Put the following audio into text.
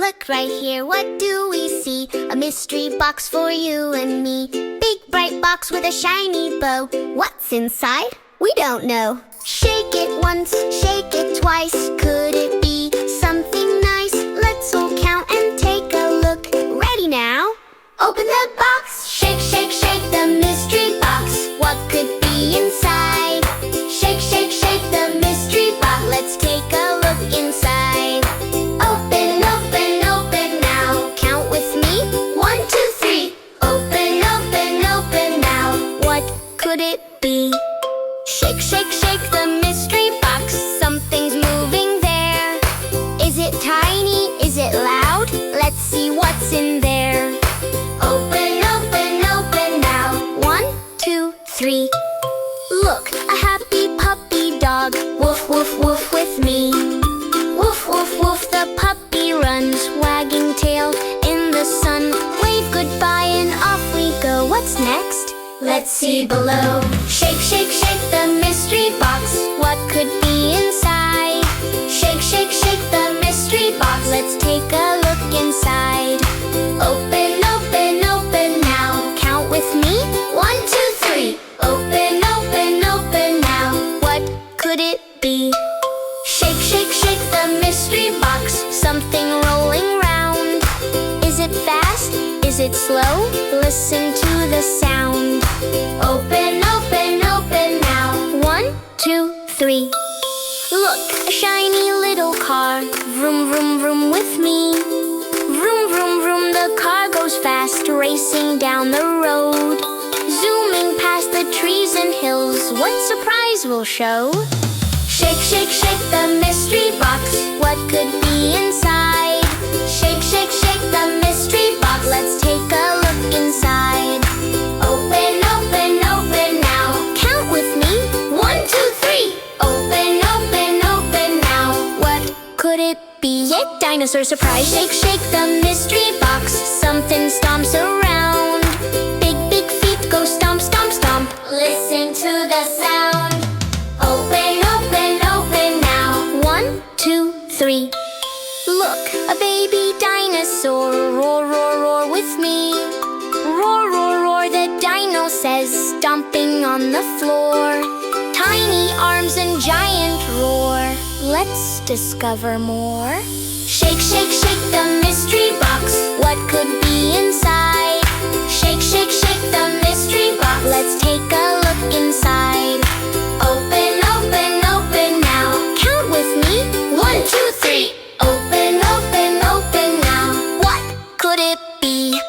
Look right here, what do we see? A mystery box for you and me. Big bright box with a shiny bow. What's inside? We don't know. Shake it once, shake it twice. Could it be something nice? Let's all count and take a look. Ready now? Open the box. Shake, shake, shake the mystery box. What could be inside? Shake, shake, shake the mystery box. Let's take a look inside. Open, open, open now. Count with me. 1, 2, 3. Open, open, open now. What could it be? Shake, shake, shake the mystery box. Something's moving there. Is it tiny? Is it loud? Let's see what's in there. Open, open, open now. 1, 2, 3. Look, a happy puppy dog. Woof, woof, woof with me. Woof, woof, woof, the puppy runs, wagging tail in the sun. Wave goodbye and off we go. What's next? Let's see below. Shake, shake, shake the mystery box. What could be inside? Shake, shake, shake the mystery box. Let's take a look inside. Open, open, open now. Count with me. 1, 2, 3. Open, open, open now. What could it be? Shake, shake, shake the mystery box. Something rolling round. Is it fast? Is it slow? Listen to the sound. Open, open, open now. 1, 2, 3. Look, a shiny little car. Vroom, vroom, vroom with me. Vroom, vroom, vroom, the car goes fast, racing down the road. Zooming past the trees and hills, what surprise will show? Shake, shake, shake the mystery box. What could be inside? Shake, shake, shake the mystery box. Let's take a look inside. Open, open, open now. Count with me. 1, 2, 3. Open, open, open now. What could it be? Yet dinosaur surprise. Shake, shake the mystery box. Something stomps around. Big, big feet go stomp, stomp, stomp. Listen to the sound. Open, open, open now. 1, 2, 3. Look, a baby dinosaur. Roar, roar, roar with me. Roar, roar, roar, the dino says, stomping on the floor. Tiny arms and giant roar. Let's discover more. Shake, shake, shake the mystery box. What could be inside? Shake, shake, shake the mystery box. Let's take a look inside. Open, open, open now. Count with me. 1, 2, 3. Open, open, open now. What could it be?